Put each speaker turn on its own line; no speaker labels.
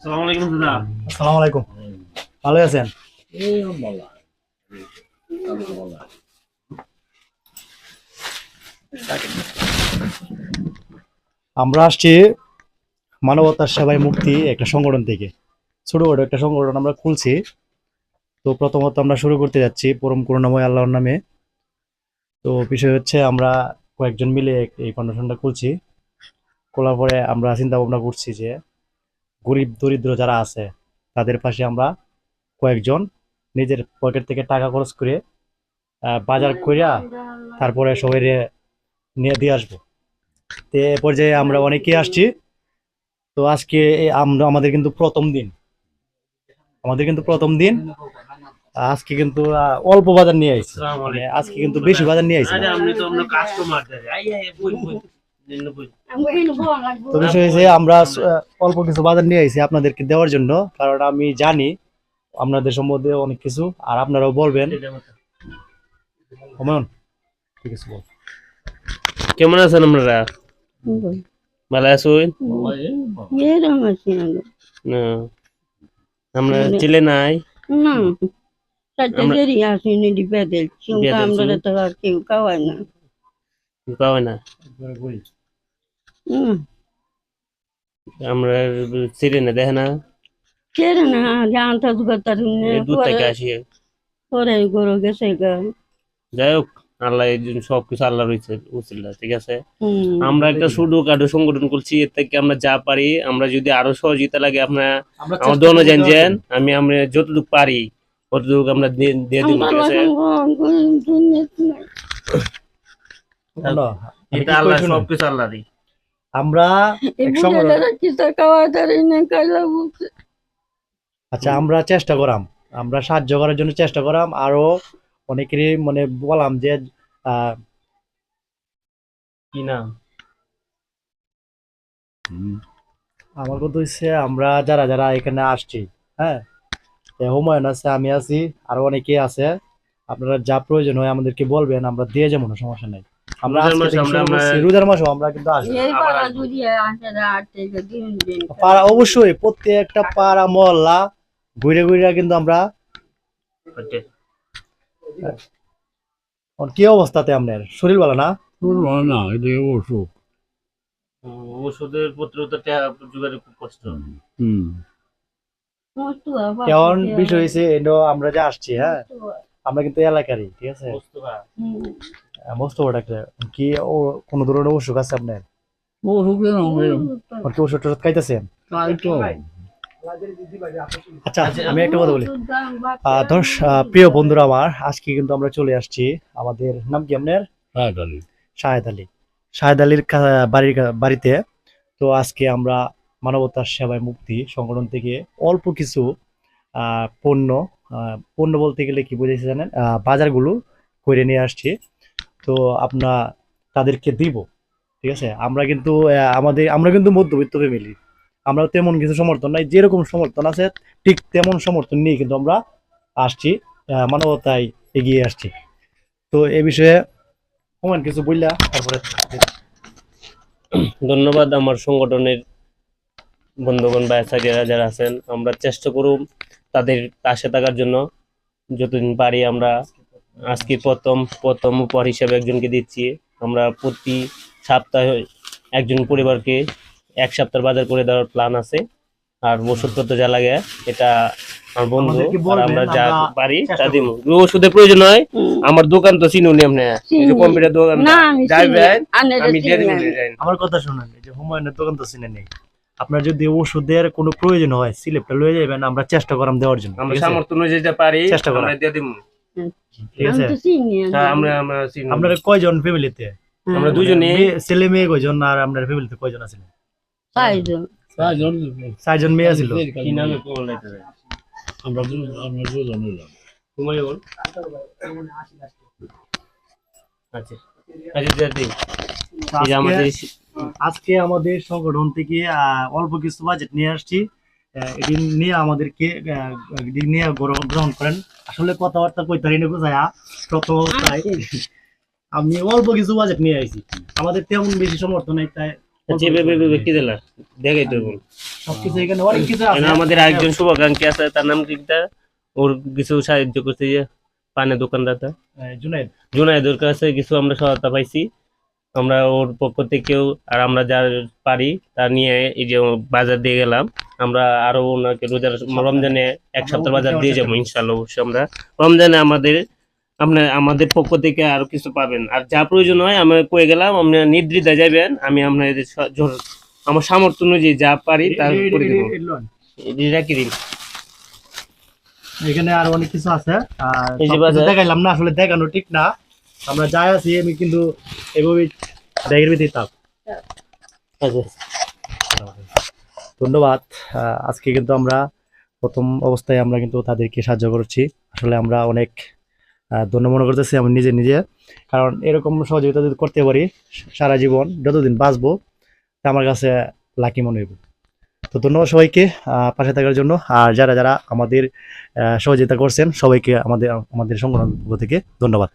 আসসালামু আলাইকুম দাদা।
আসসালামু আলাইকুম। ভালো আছেন? আমরা আসছি মানবতার সেবায় মুক্তি একটা সংগঠন থেকে। ছোটখাটো একটা সংগঠন আমরা খুলছি। তো প্রথমত আমরা শুরু করতে যাচ্ছি পরম করুণাময় আল্লাহর নামে। তো বিষয় হচ্ছে আমরা কয়েকজন মিলে এই ফাউন্ডেশনটা খুলছি। খোলার পরে আমরা চিন্তা ভাবনা করছি যে গরিব দরিদ্র যারা আছে তাদের পাশে আমরা কয়েকজন নিজের পকেট থেকে টাকা খরচ করে বাজার কইরা তারপরে সবাই নিয়ে দিয়ে আসবো। তো এ পর্যায়ে আমরা অনেকেই আসছি। তো আজকে আমরা আমাদের কিন্তু প্রথম দিন আজকে কিন্তু অল্প বাজার নিয়ে আইছি,
আসসালামু
মানে
আলাইকুম।
আজকে কিন্তু বেশি বাজার নিয়ে আইছি
আরে
না।
আপনি তো আমরা কাস্টমার দাদা। আই আই বই বই। দিন বই।
তো বিষয় হয়েছে আমরা অল্প কিছু বাজার নিয়ে আইছি আপনাদেরকে দেওয়ার জন্য, কারণ আমি জানি আপনাদের সম্বন্ধে অনেক কিছু, আর আপনারাও বলবেন। হুমায়ুন, ঠিক আছে বল।
কেমন আছেন আপনারা? ভালো আছেন?
এরকম আছি আমি।
না। আমরা ছেলে নাই।
না, চারটে
আমরা
দেরি আসেনি বেদের
বেদের
আমরা তো আর কেউ খাওয়ায় না।
পাওয়া না।
হুম,
আমরা ছেলে না দেখে না।
কেরে না জানতা দুগাতার
এই দূর থেকে আসি।
পরে গরু গেছে গা।
যাই হোক, আল্লাহ এই জন্য সবকিছু আল্লাহ রয়েছে উসিলা, ঠিক আছে।
হুম,
আমরা একটা ছোটখাটো সংগঠন করছি, এর থেকে আমরা যা পারি, আমরা যদি আরো সহযোগিতা লাগে আপনারা আমার দোনো জানছেন, আমরা যতটুকু পারি ততটুকু আমরা দিয়ে দিব, ঠিক আছে। এটা আল্লাহ, সবকিছু আল্লাহরই।
আমরা এক সংগঠন, আচ্ছা আমরা চেষ্টা করাম, আমরা সাহায্য করার জন্য চেষ্টা করাম। আরো অনেকেরই মানে বললাম যে আহ,
কি নাম?
আমার কথা হচ্ছে আমরা যারা যারা এখানে আসছি, হ্যাঁ, হুমায়ুন আছে, আমি আছি, আরো অনেকেই আছে। আপনারা যা প্রয়োজন হয় আমাদেরকে বলবেন, আমরা দিয়ে যাবো, না সমস্যা নাই। আমরা
রোজার
আজকে
মাসে
থেকে শুরু করছি, রোজার মাসেও আমরা কিন্তু আসবো। পাড়া অবশ্যই প্রত্যেকটা পাড়া মহল্লা ঘুরে ঘুরে কিন্তু আমরা।
ওকে।
কি অবস্থাতে আপনার শরীর ভালো না?
না এটা অসুখ।
ওষুধের পত্র তো টাকা জোগাড়ের খুব কষ্ট।
হুম
কেমন বিষয় হয়েছে এটা, আমরা যে আসছি, হ্যাঁ, আমরা কিন্তু এলাকারই, ঠিক আছে। মোস্তফা ডাক্তার কি ও কোন ধরনের অসুখ আছে আপনার?
অসুখ
আর কি ওষুধ টষুধ খাইতেছেন?
তাই তো
আচ্ছা আমি একটা কথা বলি, প্রিয় বন্ধুরা আমার, আজকে কিন্তু আমরা চলে আসছি, আমাদের নাম কি আপনার?
তাড়াতাড়ি
শাহেদ আলী। শাহেদ আলীর বাড়িতে। তো আজকে আমরা মানবতার সেবায় মুক্তি সংগঠন থেকে অল্প কিছু পণ্য বলতে গেলে কি বুঝেছি জানেন, বাজারগুলো করে নিয়ে আসছি। তো আপনার তাদেরকে দিব, ঠিক আছে। আমরা কিন্তু মধ্যবিত্ত ফ্যামিলি, আমরা তেমন কিছু সমর্থন নাই, যেরকম সমর্থন আছে ঠিক তেমন সমর্থন নিয়ে কিন্তু আমরা আসছি, মানবতায় এগিয়ে আসছি। তো এ বিষয়ে কমেন্ট কিছু বললা তারপরে।
ধন্যবাদ আমার সংগঠনের বন্ধুগণ বা যারা যারা আছেন। আমরা চেষ্টা করুম তাদের পাশে থাকার জন্য যতদিন পারি। আমরা আজকে প্রথম উপহার হিসেবে একজনকে দিচ্ছি। আমরা প্রতি সপ্তাহে একজন পরিবারকে এক সপ্তাহ বাজার করে দেওয়ার প্ল্যান আছে। আর ওষুধপত্র যা লাগে এটা আমার বন্ধু, আর আমরা যা পারি তা দিব। ওষুধের প্রয়োজন হয়, আমার দোকান তো চিনুনি আপনি, কম্পিউটার দোকান যাইবেন, আমি দিয়ে দিব।
আমার কথা শুনুন, এই যে হুমায়ুনের দোকান তো চিনে নেই, আপনার যদি ওষুধের কোনো প্রয়োজন হয় সিলেপটা লয়ে যাবেন, আমরা চেষ্টা করাম দেওয়ার জন্য।
আমরা সামর্থ্য অনুযায়ী যা পারি
চেষ্টা করা,
আমরা দিয়ে দিব,
ঠিক আছে।
আমরা
আপনার কয়জন ফ্যামিলিতে?
আমরা দুজনে।
ছেলে মেয়ে কয়জন, আর আপনার ফ্যামিলিতে কয়জন আছেন? চারজন মেয়ে আছিল।
কি নামে কোন লাইতে
আমরা দুজন হইলাম।
হুমায়ুন। আচ্ছা আচ্ছা দিন।
আজকে আমাদের সংগঠন থেকে অল্প কিছু বাজেট নিয়ে আসছি, এটি নিয়ে আমাদেরকে নিয়ে গ্রহণ করেন। আসলে কথাবার্তা কইতারি না বুঝায়া প্রথম অবস্থায় আমি অল্প কিছু বাজেট নিয়ে আইছি, আমাদের তেমন বেশি সমর্থন নেই, তাই
যেভাবে কি দিলা দেখাই তো এখন।
সবকিছু এখানে অনেক কিছু আছে।
এখানে আমাদের আরেকজন শুভাকাঙ্ক্ষী আছে, তার নাম কি তা? ওর কিছু সাহায্য করতে যে পানের দোকানদারটা
জুনাইদ
জুনায়েদের কাছে কিছু আমরা সহায়তা পাইছি। আমরা ওর পক্ষ থেকেও আর আমরা যা পারি তা নিয়ে এই যে বাজার দিয়ে গেলাম। আমরা আরো ওনাকে রোজার রমজানে এক সপ্তাহ বাজার দিয়ে যাবো ইনশাল্লাহ। অবশ্যই আমরা রমজানে আমাদের পক্ষ থেকে আরো কিছু পাবেন, আর যা প্রয়োজন হয় আমি কয়ে গেলাম, আপনি নির্দ্বিধায় যাবেন। আমি আপনাদের আমার সামর্থ্য অনুযায়ী যা পারি তা করে দেবো। রাখি দিন।
এখানে আরো অনেক কিছু আছে, আর
এই যে
সবকিছু
বাজার।
দেখাইলাম না, আসলে দেখানো ঠিক না। আমরা যাই আছি আমি কিন্তু এভাবে ব্যাগের ভিতরে থাক।
আচ্ছা,
ধন্যবাদ। আজকে কিন্তু আমরা প্রথম অবস্থায় আমরা কিন্তু তাদেরকে সাহায্য করছি। আসলে আমরা অনেক ধন্য মনে করতেছি আমি নিজে নিজে, কারণ এরকম সহযোগিতা যদি করতে পারি সারা জীবন যতদিন বাঁচবো তা আমার কাছে লাকি মনে হইব। তো ধন্যবাদ সবাইকে পাশে থাকার জন্য, আর যারা যারা আমাদের সহযোগিতা করছেন সবাইকে আমাদের সংগঠন থেকে ধন্যবাদ।